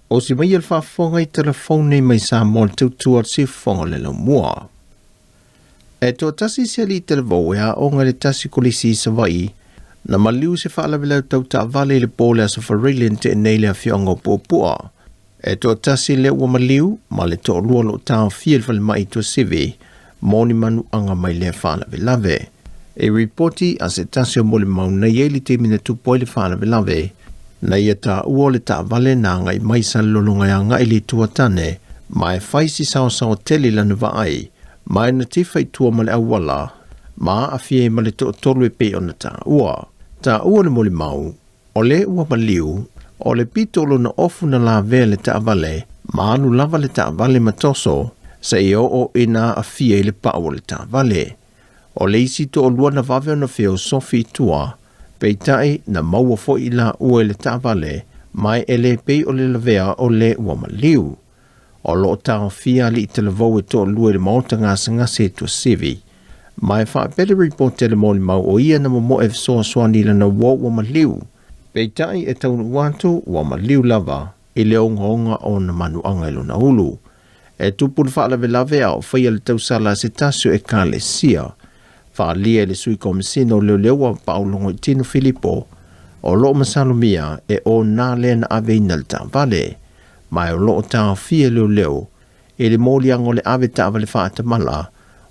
O si mai al whaafonga I telefone mai Samoa tautua si whonga le mua. E tō tasi se li televou ea o ngare tasi kolisi sa vai, na maliu se whaalawilau tau ta vale le pole a safarilin te neile a fionga pōpua. E tō tasi le ua maliu, ma le tō lua lo tāo fiel fale mai tō sivi, mōni manu anga mai le whaalawilawe. E reporti a se tasi o mole mau na ieli te mina tupoi le whaalawilawe, na ia tā ua le tā vale na ngai mai sa lolonga ya ngai li tuatane, ma e whaisi sao sao teli lana wa ai, ma e na tifai tua male awala, ma a fie male to tolu e pe ona tā ua. Tā ua le mole mau, o le ua maliu, o le pitolo na ofu na la vea le tā vale, ma anu lava le tā vale matoso, sa i o ina a fie le pao le tā vale. O le isi to o lua na vaveo na feo sofi tua, peitai na maua fo I la ua le tā vale, mai ele pei o le lavea o le ua maliu. O lo tau fia li te lavou e to lua le maota ngā se to sivi. Mai wha pere report te le mōni mau o ia na mo e soa soa nila na ua maliu. Peitai e taunu watu ua maliu lava, I le onga o na manu anga ilo na ulu. E tupun wha lave au whaia le tau sala se tasio e ka le sia. Wha lia le sui komisino leo wa paulongo I tino Filipo, o lo masalumia e o nā le na ave ina le tā vale. Mai o lo tā fia leo, e le mōli ango le ave tā vale whaata mala,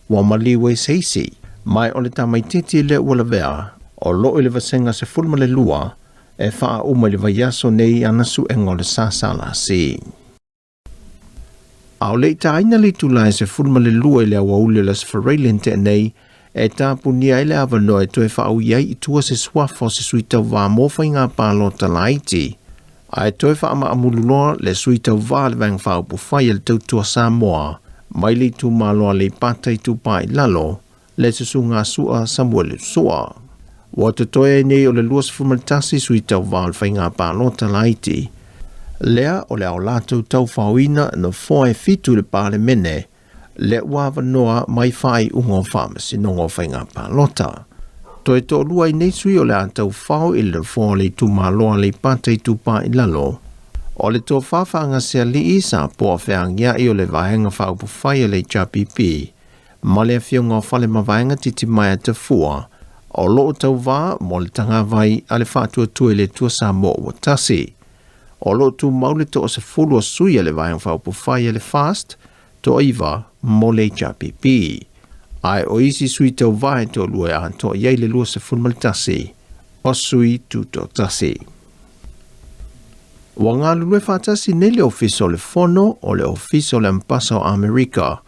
wa maliwe seisi. Mai o le tā mai titi le ua la vea, o lo le vasenga se fulma le lua, e wha uma le vaiaso nei anasu e ngole sasala si. Au le tā ina li tulai se fulma le lua le awa ule la sfarailen te nei, e tā punia ele avanoa e toe wha au iai I tua se swafo se suitau wā mōwhai ngā pālo talaiti. Ai toi wha ama amululoa le sui tau vā le vang whao puwhai le tau tua Samoa, mai li tu maloa le patai tu pai lalo, le susu ngā sua Samuel sua. Wa te toi nei o le luas fumaltasi sui tau vā le whai ngā pālota laiti. Lea o le au lātou tau whauina na foe fitu le pāle mene, le wawa noa mai whai ungo whamasi nongo whai ngā pālota. Toi to lua I nei sui o le atau whao I le fōa le tu maloa le patai tu pa I lalo. O le tō whawhanga sea li I sa po a whiangia I o le vahenga whao pu whai le chapipi. Ma le whionga whale ma vahenga titi mai a te fua. O loo tau wā mo le tanga vai a le whātua tue le tua Samoa wa tasi. O loo tu maule to o se fulu o sui a le vahenga whao pu whai le fast, to iwa mo le chapipi. Ai o isi sui tau vai to lua a to iei le lua se fulmal tasi, o sui tu to tasi. Wa ngā lulue whātasi ne le ofiso le fono o le ofiso le mpasa o Amerika,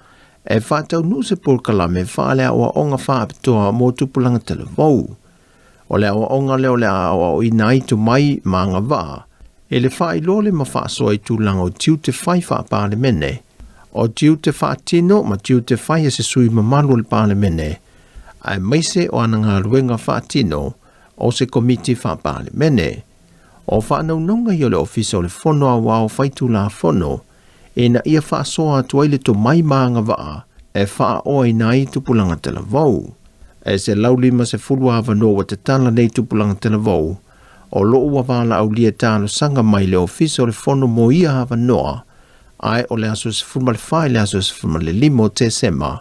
e whātau nu se pulkalame whaalea o onga whaapitoa mō tupulanga televou. O le o onga leo le a o inai tu mai maanga wā, e le whailo le ma whaasoa I tūlanga o tiu te whai whaapāle mene, o tiu te whaatino ma tiu te whaia se sui mamalu le pāle mene, ai maise o ana ngā ruenga whaatino o se komiti whaapāle mene. O whanau nonga I o le ofiso le fono a wao whaitu la fono, e na ia whaasoa tuaile to mai maanga waa, e wha oa I nai tupulanga televou. E se laulima se fulua avano wa te tala nei tupulanga televou, o loo wa wala au lia tālo sanga mai le ofiso le fono mo ia avanoa, ai o le aso se fulma le whai le aso se fulma le limo te sema,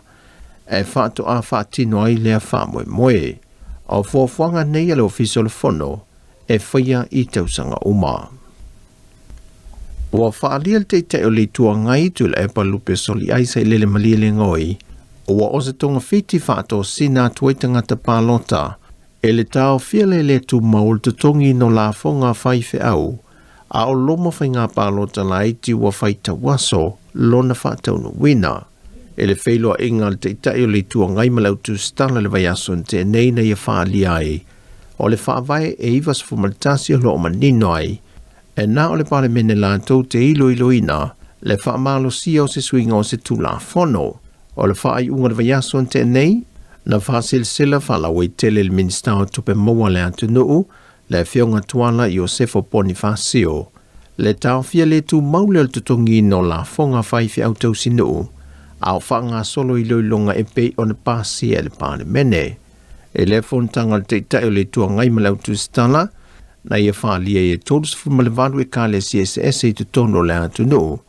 e whaato a whaatino ai lea whamoe moe. O fuafuanga nei le ofiso le fono, e whaia I tausanga uma. Ua whaalia te te o le tua ngai tu le epa lupe soli aisa I lele maliele ngoi, ua o se tonga fiti whaato sina tuaitanga te pālota, e le tau fiale le tu maul te tongi no la fonga whaife au, a o loma whai ngā pālota la iti ua whaita waso, lona whaatau no wina. E le whailoa inga le te itai o le tua ngai malau tu stala le vai aso te nei na ia whaalia ai, o le whaavai e iwas fumaltasi o loo manino ai, e nā o le pale mene la tau te ilo ina, le whaamalo sia o se suinga o se tu la fono, o le whaai unga le vai aso te nei, na whaasilsila whalawai tele le minsta o tupe maua le atu nuu, le whionga tuala I o sefo Bonifacio, le tau fia le tu maule al tutongi no la fonga whaifi au tau sinu, au whanga solo I loilonga e pei o na pāsia le pāne mene. E le fontangal te itai o le tua ngai malau tu stala, na ia whaalia e tōrus fumalevalu e kāle CSS e tutono le atunu,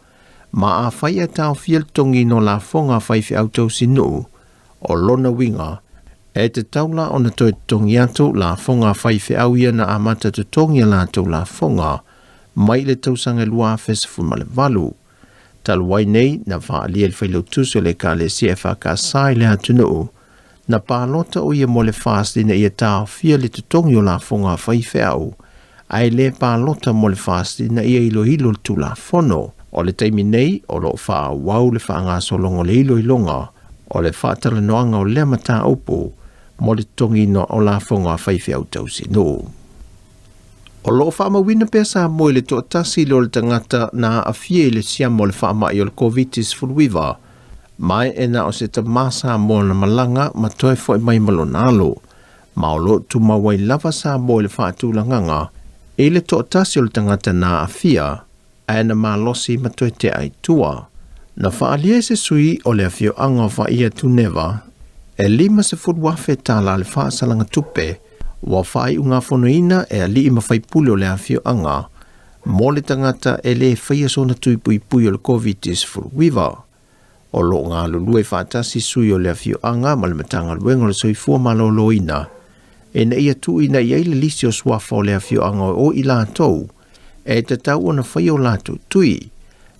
ma a whai e tau fiel tongi no la fonga whaifi au tau sinu, o lona winga, e te taula o na toi tongi atu la fonga whaifi au ia na amata tutongi la tau la fonga, mai le tausanga lua fes fumalevalu. Taluai nei na whaalia le whailo tuso le kāle CFA ka sai le atunu, na pālota o ia mole fast na ia tau fia le tutongi o la fonga whaifi au, ai le pālota mole fast na ia ilo tu la fono, o le taimi nei o lo wha wau le whaanga solongo le ilonga, o le whaatala noanga o le mata upo, mo le tongi no o la fonga whaifi au tausi no. O lo wha wina pesa mo le to tasi lo le tangata na a fie le sia mo le wha mai o le COVID-19 fulwiva, mai e na o se ta masa mo na malanga ma toi fo mai malonalo, ma o lo tu mawai lava sa mo le wha tūlanganga, e le to tasi o le tangata na a fia, ai na malosi ma toi te ai tua. Na whaalia se sui o le afio anga wha ia tu neva, e lima se wafe tala le wha salanga tupe, wa whai unga whonoina e a li ima whai puli o le afio anga, mo le tangata e le whaia sona tui pui o le COVID-19 fulwiva. O lo ngā lulue whaatasi sui o le afio anga ma le matanga luenga le soifua maloloina, e na ia tu ina i eile lisi o swafa o le afio anga o i lātou, e te tau ona whai o lātou tui,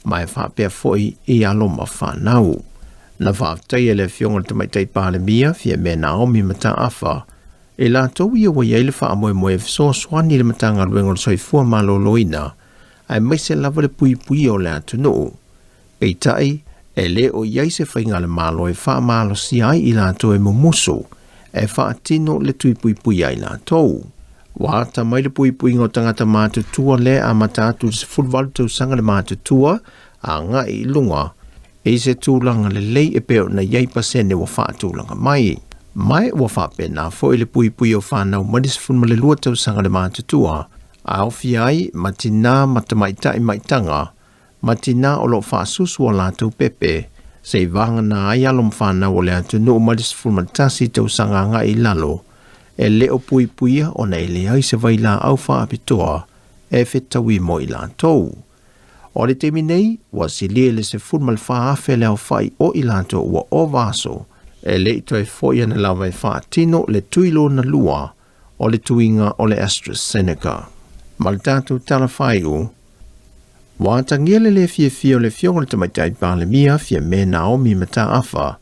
mai whapea foi i alo ma whanau. Na whaftai e le fionga le tamaitai pāle mia, fia me Naomi mata afa, e lātou ia wa iaile wha amoe moe fiso swani le matanga luenga le soifua maloloina, ai maise lava le pui o le atunu. Peitai, e le o iaise whainga le malo e wha malo si ai i lātou e mumusu, e wha atino le tui pui ai lātou. Wata mai le pui ngā tangata mātutua le a matatu se fulwalu tau sanga le mātutua a ngā i lunga, e se tūlanga le lei e peo na iai pasene wa wha tūlanga mai. Mai wa wha pena fo i le pui o whanau madis fulma le lua tau sanga le mātutua, a ofi ai matina matamaitai maitanga, matina o lo wha susu o lātou pepe, se i vanga na ai alom whanau o le atunu o madis fulma tasi tau sanga ngā i lalo, e leo puia o na ele ai se vai la au wha apitoa, e whetawi mo i lātou. O le temi nei, wa si le se fulmal wha afe leo whai o i lātou ua o vaso, e le ito e foia na lawa e wha tino le tuilo na lua, o le tuinga o le AstraZeneca. Ma le tātou tala whai u, wa tangiele le fia o le fionga le tamaitai pāle mia fia me Naomi mata afa,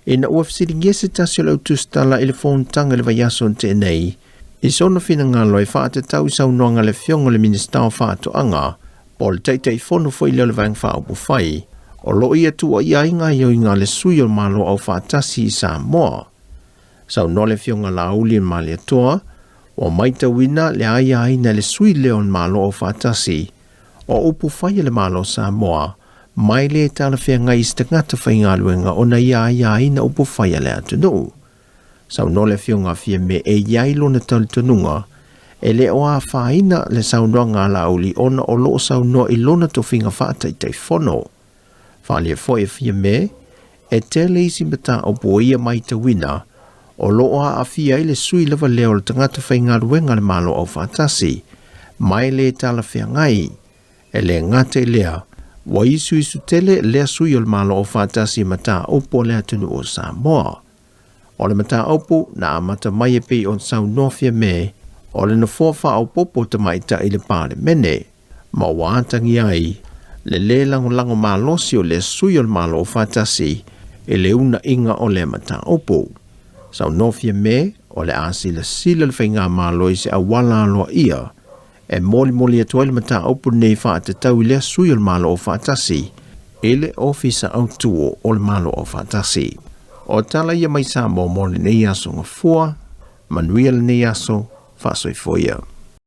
e na ua fsiringia se tasi o le utustala ele whontanga le vaiaso te nei, i sona fina ngalo e whaate tau i saunoanga le fionga le ministao whaato anga, o le teitei whono fo i leo le vang whaapu whai, o lo ia tua i ainga i o inga le sui o le malo au whaatasi i Samoa. Sau no le fionga la uli ma le toa, o maita wina le aina le sui leo le malo au whaatasi, o upu whai le malo Samoa, mai le tala whea ngai stangata whainga luenga o na ia na upo whaia le atunu. Sau no le fionga fia me e iailo na talitanunga, e le oa whaina le saunoanga la uli ona o loo sau no i lona to whinga whaatai tai whono. Whalia foe fia me, e te leisi mata o boia mai ta wina, o loa a fia i le sui lewa leo le tangata whainga luenga le malo au whaatasi, mai le tala whea ngai, e le ngate lea, wa isu tele lea sui o le malo o whaatasi mata opo le atunu o Samoa. O le mata opo na amata mai e pei on sau nofia me, o le na fōwha au popo ta maita i le pāle mene, ma wātangi ai, le lango malosi o le sui o le malo o whaatasi, e le una inga o le mata opo. Sau nofia me, o le asila sila le whainga malo i se awala aloa ia, e moli atua le mata opo nei whaate tau i le sui o le malo o whaatasi, e le ofisa au tuo o le malo o whaatasi. O tala ia mai Samoa mo le nei aso ngafua, manuia le nei aso, whaasoi foia.